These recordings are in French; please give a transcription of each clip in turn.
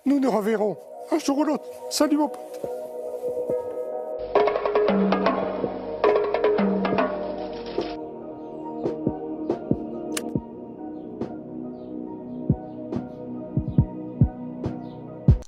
Nous nous reverrons un jour ou l'autre. Salut mon pote.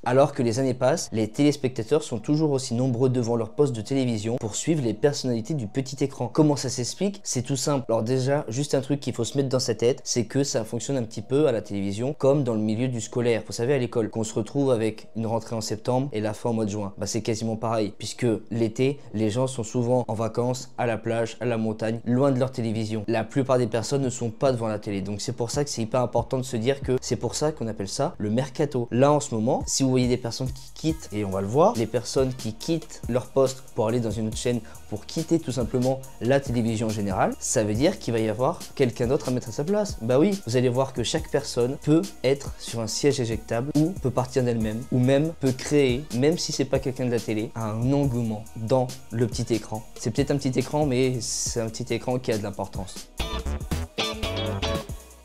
Alors que les années passent, les téléspectateurs sont toujours aussi nombreux devant leur poste de télévision pour suivre les personnalités du petit écran. Comment ça s'explique? C'est tout simple. Alors déjà, juste un truc qu'il faut se mettre dans sa tête, c'est que ça fonctionne un petit peu à la télévision comme dans le milieu du scolaire. Vous savez, à l'école, qu'on se retrouve avec une rentrée en septembre et la fin au mois de juin. Bah, c'est quasiment pareil, puisque l'été, les gens sont souvent en vacances, à la plage, à la montagne, loin de leur télévision. La plupart des personnes ne sont pas devant la télé. Donc c'est pour ça que c'est hyper important de se dire que c'est pour ça qu'on appelle ça le mercato. Là, en ce moment, si vous voyez des personnes qui quittent, et on va le voir, les personnes qui quittent leur poste pour aller dans une autre chaîne, pour quitter tout simplement la télévision en général, ça veut dire qu'il va y avoir quelqu'un d'autre à mettre à sa place. Bah oui, vous allez voir que chaque personne peut être sur un siège éjectable ou peut partir d'elle-même, ou même peut créer, même si c'est pas quelqu'un de la télé, un engouement dans le petit écran. C'est peut-être un petit écran, mais c'est un petit écran qui a de l'importance.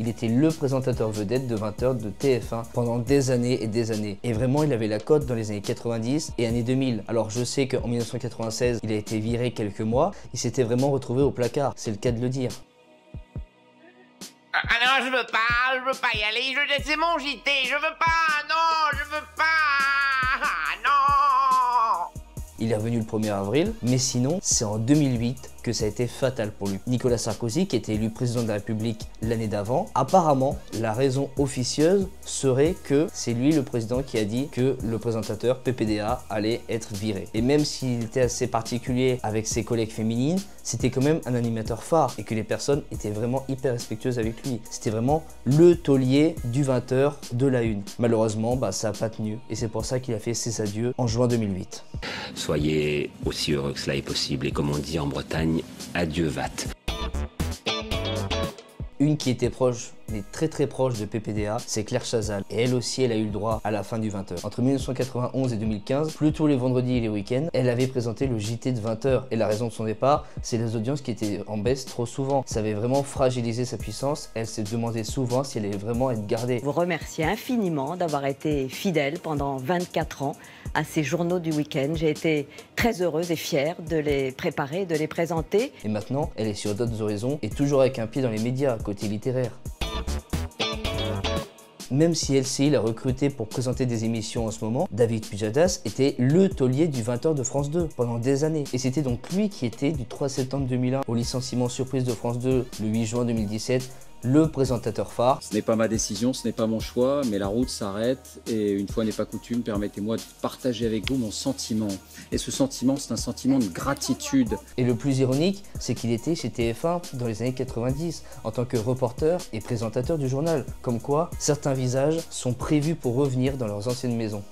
Il était le présentateur vedette de 20h de TF1 pendant des années et des années. Et vraiment, il avait la cote dans les années 90 et années 2000. Alors je sais qu'en 1996, il a été viré quelques mois. Il s'était vraiment retrouvé au placard, c'est le cas de le dire. Ah non, je veux pas y aller, c'est mon JT, je veux pas, non, je veux pas, ah non. Il est revenu le 1er avril, mais sinon, c'est en 2008 que ça a été fatal pour lui. Nicolas Sarkozy, qui était élu président de la République l'année d'avant, apparemment, la raison officieuse serait que c'est lui le président qui a dit que le présentateur PPDA allait être viré. Et même s'il était assez particulier avec ses collègues féminines, c'était quand même un animateur phare et que les personnes étaient vraiment hyper respectueuses avec lui. C'était vraiment le taulier du 20h de la une. Malheureusement, ça n'a pas tenu et c'est pour ça qu'il a fait ses adieux en juin 2008. Soyez aussi heureux que cela est possible et comme on dit en Bretagne, adieu Vatte. Une qui était proche, mais très proche de PPDA, c'est Claire Chazal. Et elle aussi, elle a eu le droit à la fin du 20h. Entre 1991 et 2015, plutôt les vendredis et les week-ends, elle avait présenté le JT de 20h. Et la raison de son départ, c'est les audiences qui étaient en baisse trop souvent. Ça avait vraiment fragilisé sa puissance. Elle s'est demandé souvent si elle allait vraiment être gardée. Vous remercie infiniment d'avoir été fidèle pendant 24 ans à ces journaux du week-end. J'ai été très heureuse et fière de les préparer, de les présenter. Et maintenant, elle est sur d'autres horizons et toujours avec un pied dans les médias, côté littéraire. Même si LCI l'a recruté pour présenter des émissions en ce moment, David Pujadas était le taulier du 20h de France 2 pendant des années. Et c'était donc lui qui était du 3 septembre 2001 au licenciement surprise de France 2 le 8 juin 2017, le présentateur phare. Ce n'est pas ma décision, ce n'est pas mon choix, mais la route s'arrête et une fois n'est pas coutume, permettez-moi de partager avec vous mon sentiment. Et ce sentiment, c'est un sentiment de gratitude. Et le plus ironique, c'est qu'il était chez TF1 dans les années 90 en tant que reporter et présentateur du journal. Comme quoi, certains visages sont prévus pour revenir dans leurs anciennes maisons.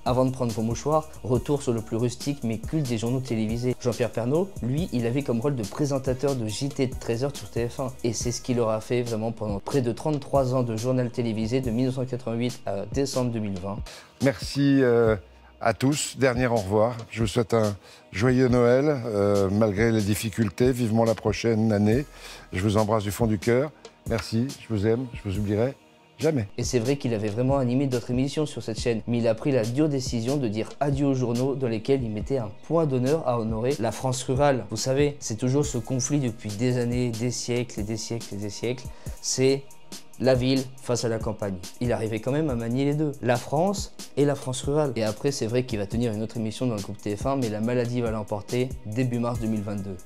Avant de prendre vos mouchoirs, retour sur le plus rustique mais culte des journaux télévisés. Jean-Pierre Pernaut, lui, il avait comme rôle de présentateur de JT de 13h sur TF1. Et c'est ce qu'il aura fait vraiment pendant près de 33 ans de journal télévisé de 1988 à décembre 2020. Merci à tous. Dernier au revoir. Je vous souhaite un joyeux Noël, malgré les difficultés. Vivement la prochaine année. Je vous embrasse du fond du cœur. Merci, je vous aime, je vous oublierai jamais. Et c'est vrai qu'il avait vraiment animé d'autres émissions sur cette chaîne, mais il a pris la dure décision de dire adieu aux journaux dans lesquels il mettait un point d'honneur à honorer la France rurale. Vous savez, c'est toujours ce conflit depuis des années, des siècles et des siècles et des siècles. C'est la ville face à la campagne. Il arrivait quand même à manier les deux, la France et la France rurale. Et après, c'est vrai qu'il va tenir une autre émission dans le groupe TF1, mais la maladie va l'emporter début mars 2022.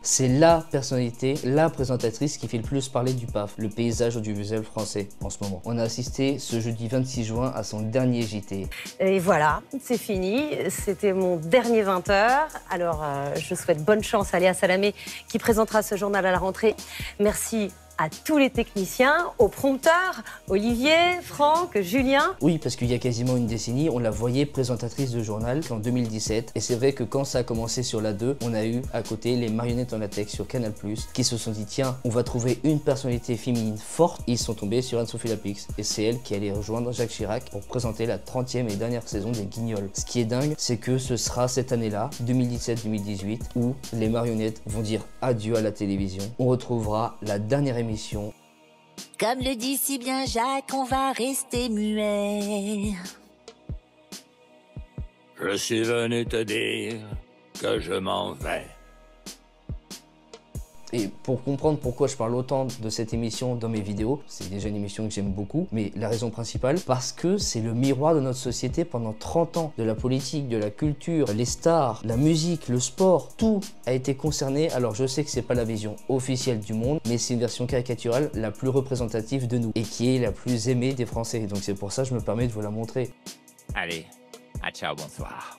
C'est la personnalité, la présentatrice qui fait le plus parler du PAF, le paysage audiovisuel français en ce moment. On a assisté ce jeudi 26 juin à son dernier JT. Et voilà, c'est fini. C'était mon dernier 20h. Alors, je souhaite bonne chance à Léa Salamé qui présentera ce journal à la rentrée. Merci à tous les techniciens, aux prompteurs, Olivier, Franck, Julien. Oui, parce qu'il y a quasiment une décennie, on la voyait présentatrice de journal en 2017. Et c'est vrai que quand ça a commencé sur la 2, on a eu à côté les marionnettes en latex sur Canal+, qui se sont dit tiens, on va trouver une personnalité féminine forte. Ils sont tombés sur Anne-Sophie Lapix. Et c'est elle qui allait rejoindre Jacques Chirac pour présenter la 30e et dernière saison des Guignols. Ce qui est dingue, c'est que ce sera cette année-là, 2017-2018, où les marionnettes vont dire adieu à la télévision. On retrouvera la dernière émission Comme le dit si bien Jacques, on va rester muet. Je suis venu te dire que je m'en vais. Et pour comprendre pourquoi je parle autant de cette émission dans mes vidéos, c'est déjà une émission que j'aime beaucoup, mais la raison principale, parce que c'est le miroir de notre société pendant 30 ans. De la politique, de la culture, les stars, la musique, le sport, tout a été concerné. Alors je sais que c'est pas la vision officielle du monde, mais c'est une version caricaturale la plus représentative de nous et qui est la plus aimée des Français. Donc c'est pour ça que je me permets de vous la montrer. Allez, à ciao, bonsoir.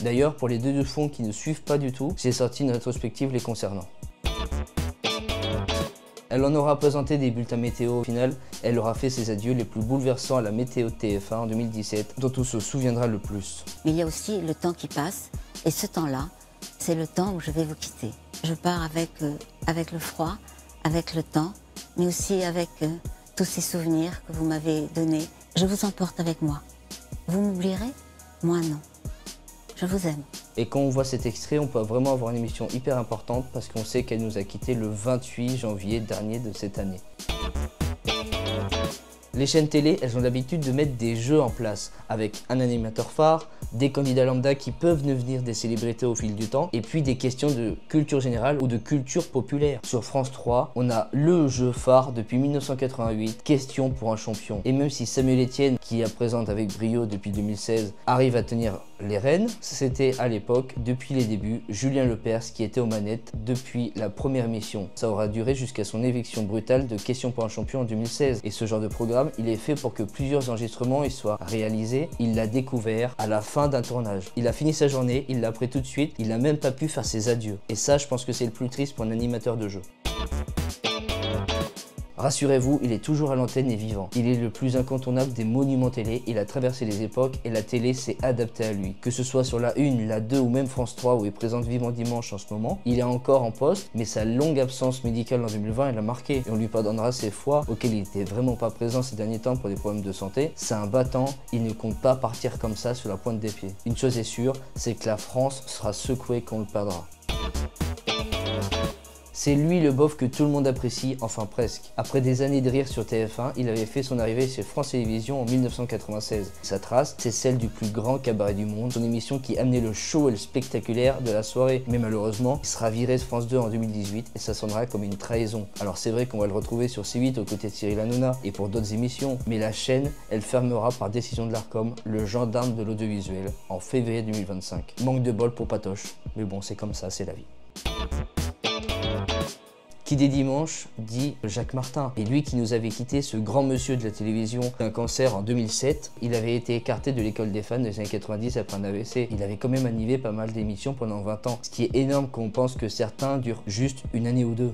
D'ailleurs, pour les deux de fond qui ne suivent pas du tout, j'ai sorti une rétrospective les concernant. Elle en aura présenté des bulletins météo. Au final, elle aura fait ses adieux les plus bouleversants à la météo de TF1 en 2017, dont on se souviendra le plus. Mais il y a aussi le temps qui passe, et ce temps-là, c'est le temps où je vais vous quitter. Je pars avec le froid, avec le temps, mais aussi avec tous ces souvenirs que vous m'avez donnés. Je vous emporte avec moi. Vous m'oublierez? Moi non. Je vous aime. Et quand on voit cet extrait, on peut vraiment avoir une émission hyper importante parce qu'on sait qu'elle nous a quittés le 28 janvier dernier de cette année. Les chaînes télé, elles ont l'habitude de mettre des jeux en place avec un animateur phare, des candidats lambda qui peuvent devenir des célébrités au fil du temps et puis des questions de culture générale ou de culture populaire. Sur France 3, on a le jeu phare depuis 1988, Question pour un champion. Et même si Samuel Etienne, qui la présente avec brio depuis 2016, arrive à tenir les rênes, c'était à l'époque, depuis les débuts, Julien Lepers qui était aux manettes depuis la première émission. Ça aura duré jusqu'à son éviction brutale de Question pour un champion en 2016. Et ce genre de programme, il est fait pour que plusieurs enregistrements y soient réalisés. Il l'a découvert à la fin d'un tournage. Il a fini sa journée, il l'a pris tout de suite, il n'a même pas pu faire ses adieux. Et ça, je pense que c'est le plus triste pour un animateur de jeu. Rassurez-vous, il est toujours à l'antenne et vivant. Il est le plus incontournable des monuments télé, il a traversé les époques et la télé s'est adaptée à lui. Que ce soit sur la 1, la 2 ou même France 3 où il présente Vivant Dimanche en ce moment, il est encore en poste, mais sa longue absence médicale en 2020, elle l'a marqué. Et on lui pardonnera ses fois auxquelles il n'était vraiment pas présent ces derniers temps pour des problèmes de santé. C'est un battant, il ne compte pas partir comme ça sur la pointe des pieds. Une chose est sûre, c'est que la France sera secouée quand on le perdra. C'est lui le beauf que tout le monde apprécie, enfin presque. Après des années de rire sur TF1, il avait fait son arrivée chez France Télévisions en 1996. Sa trace, c'est celle du plus grand cabaret du monde, son émission qui amenait le show et le spectaculaire de la soirée. Mais malheureusement, il sera viré de France 2 en 2018 et ça sonnera comme une trahison. Alors c'est vrai qu'on va le retrouver sur C8 aux côtés de Cyril Hanouna et pour d'autres émissions, mais la chaîne, elle fermera par décision de l'Arcom, le gendarme de l'audiovisuel, en février 2025. Manque de bol pour Patoche, mais bon c'est comme ça, c'est la vie. Qui dit dimanche dit Jacques Martin. Et lui qui nous avait quitté, ce grand monsieur de la télévision, d'un cancer en 2007, il avait été écarté de l'école des fans des années 90 après un AVC. Il avait quand même animé pas mal d'émissions pendant 20 ans, ce qui est énorme quand on pense que certains durent juste une année ou deux.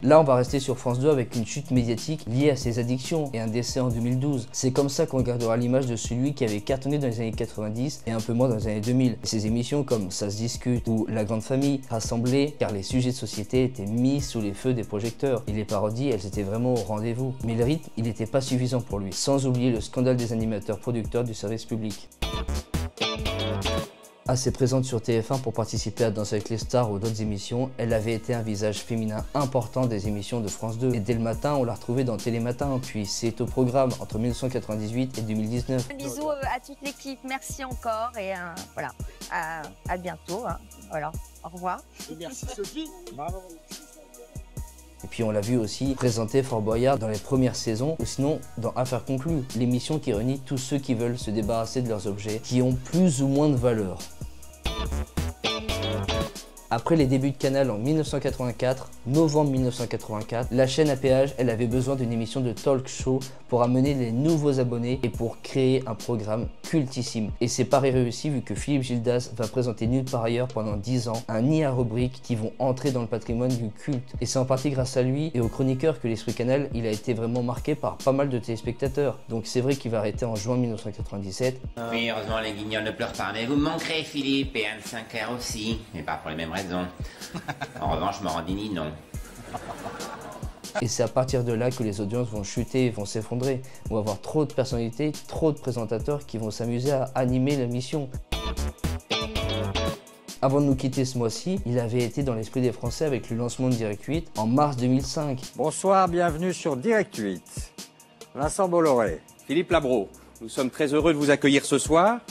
Là, on va rester sur France 2 avec une chute médiatique liée à ses addictions et un décès en 2012. C'est comme ça qu'on gardera l'image de celui qui avait cartonné dans les années 90 et un peu moins dans les années 2000. Et ses émissions comme Ça se discute ou La Grande Famille rassemblaient car les sujets de société étaient mis sous les feux des projecteurs. Et les parodies, elles étaient vraiment au rendez-vous. Mais le rythme, il n'était pas suffisant pour lui. Sans oublier le scandale des animateurs producteurs du service public. Assez présente sur TF1 pour participer à Danse avec les stars ou d'autres émissions, elle avait été un visage féminin important des émissions de France 2. Et dès le matin, on l'a retrouvée dans Télématin, puis C'est au programme entre 1998 et 2019. Un bisou à toute l'équipe, merci encore et voilà, à bientôt. Hein. Voilà, au revoir. Et merci Sophie. Bravo. Et puis on l'a vu aussi présenter Fort Boyard dans les premières saisons, ou sinon dans Affaires conclues, l'émission qui réunit tous ceux qui veulent se débarrasser de leurs objets, qui ont plus ou moins de valeur. Après les débuts de Canal en 1984, novembre 1984, la chaîne à péage, elle avait besoin d'une émission de talk show pour amener les nouveaux abonnés et pour créer un programme cultissime. Et c'est pari réussi vu que Philippe Gildas va présenter nulle part ailleurs pendant 10 ans un nid à rubriques qui vont entrer dans le patrimoine du culte. Et c'est en partie grâce à lui et aux chroniqueurs que l'esprit Canal, il a été vraiment marqué par pas mal de téléspectateurs. Donc c'est vrai qu'il va arrêter en juin 1997. Oui, heureusement les guignols ne pleurent pas, mais vous me manquerez Philippe et Anne Sinclair aussi, mais pas pour les mêmes raisons. En revanche, Morandini, non. Et c'est à partir de là que les audiences vont chuter, vont s'effondrer. On va avoir trop de personnalités, trop de présentateurs qui vont s'amuser à animer l'émission. Avant de nous quitter ce mois-ci, il avait été dans l'esprit des Français avec le lancement de Direct 8 en mars 2005. Bonsoir, bienvenue sur Direct 8. Vincent Bolloré. Philippe Labro, nous sommes très heureux de vous accueillir ce soir.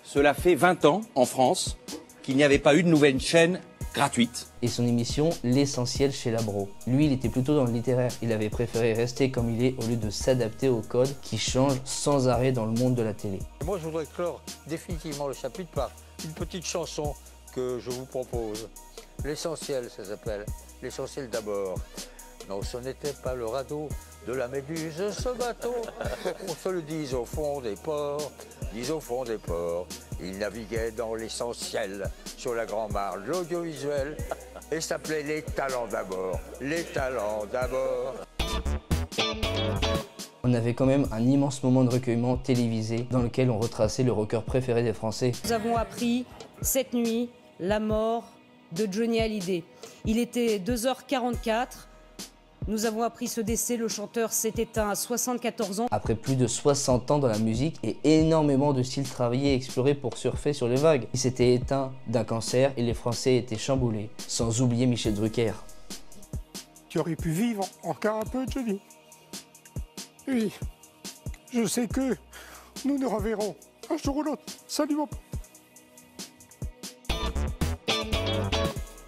Cela fait 20 ans en France qu'il n'y avait pas eu de nouvelle chaîne gratuite. Et son émission L'essentiel chez Labro. Lui, il était plutôt dans le littéraire. Il avait préféré rester comme il est au lieu de s'adapter aux codes qui changent sans arrêt dans le monde de la télé. Moi, je voudrais clore définitivement le chapitre par une petite chanson que je vous propose. L'essentiel, ça s'appelle. L'essentiel d'abord. Non, ce n'était pas le radeau de la Méduse, ce bateau. On se le dise au fond des ports, dise au fond des ports. Il naviguait dans l'essentiel sur la grande marge de l'audiovisuel et s'appelait Les Talents d'abord. Les Talents d'abord. On avait quand même un immense moment de recueillement télévisé dans lequel on retraçait le rocker préféré des Français. Nous avons appris cette nuit la mort de Johnny Hallyday. Il était 2h44. Nous avons appris ce décès, le chanteur s'est éteint à 74 ans. Après plus de 60 ans dans la musique et énormément de styles travaillés et explorés pour surfer sur les vagues. Il s'était éteint d'un cancer et les Français étaient chamboulés. Sans oublier Michel Drucker. Tu aurais pu vivre encore un peu, Johnny. Oui, je sais que nous nous reverrons un jour ou l'autre. Salut mon pote.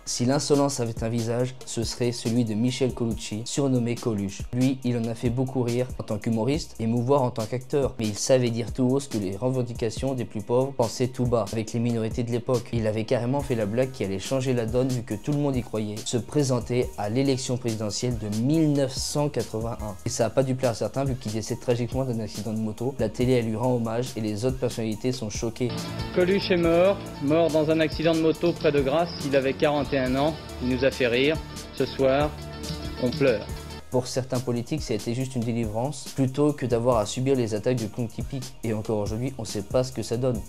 Si l'insolence avait un visage, ce serait celui de Michel Colucci, surnommé Coluche. Lui, il en a fait beaucoup rire en tant qu'humoriste, émouvoir en tant qu'acteur. Mais il savait dire tout haut ce que les revendications des plus pauvres pensaient tout bas, avec les minorités de l'époque. Il avait carrément fait la blague qui allait changer la donne vu que tout le monde y croyait. Se présenter à l'élection présidentielle de 1981. Et ça n'a pas dû plaire à certains vu qu'il décède tragiquement d'un accident de moto. La télé, elle lui rend hommage et les autres personnalités sont choquées. Coluche est mort dans un accident de moto près de Grasse, il avait 41 ans, il nous a fait rire. Ce soir, on pleure. Pour certains politiques, ça a été juste une délivrance, plutôt que d'avoir à subir les attaques du compte typique. Et encore aujourd'hui, on ne sait pas ce que ça donne.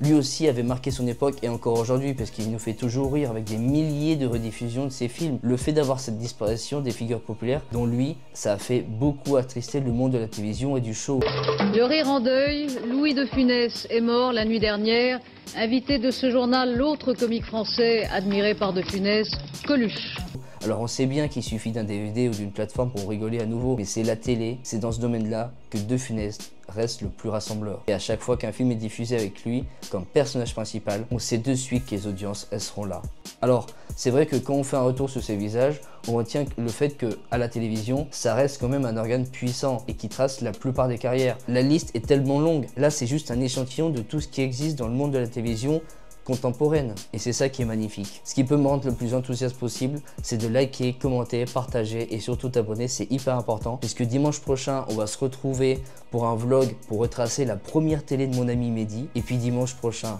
Lui aussi avait marqué son époque et encore aujourd'hui parce qu'il nous fait toujours rire avec des milliers de rediffusions de ses films. Le fait d'avoir cette disparition des figures populaires, dont lui, ça a fait beaucoup attrister le monde de la télévision et du show. Le rire en deuil, Louis de Funès est mort la nuit dernière. Invité de ce journal, l'autre comique français admiré par de Funès, Coluche. Alors on sait bien qu'il suffit d'un DVD ou d'une plateforme pour rigoler à nouveau, mais c'est la télé, c'est dans ce domaine-là que De Funès reste le plus rassembleur. Et à chaque fois qu'un film est diffusé avec lui comme personnage principal, on sait de suite que les audiences, elles seront là. Alors, c'est vrai que quand on fait un retour sur ses visages, on retient le fait qu'à la télévision, ça reste quand même un organe puissant et qui trace la plupart des carrières. La liste est tellement longue, là c'est juste un échantillon de tout ce qui existe dans le monde de la télévision contemporaine. Et c'est ça qui est magnifique. Ce qui peut me rendre le plus enthousiaste possible, c'est de liker, commenter, partager et surtout t'abonner, c'est hyper important. Puisque dimanche prochain, on va se retrouver pour un vlog pour retracer la première télé de mon ami Mehdi. Et puis dimanche prochain,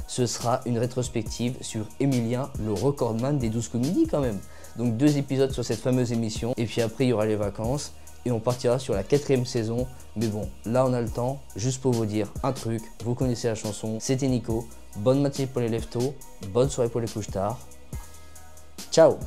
ce sera une rétrospective sur Emilien, le recordman des 12 comédies quand même. Donc 2 épisodes sur cette fameuse émission. Et puis après, il y aura les vacances. Et on partira sur la 4e saison. Mais bon, là on a le temps. Juste pour vous dire un truc, vous connaissez la chanson. C'était Nico. Bonne matinée pour les leftos. Bonne soirée pour les couches tard. Ciao!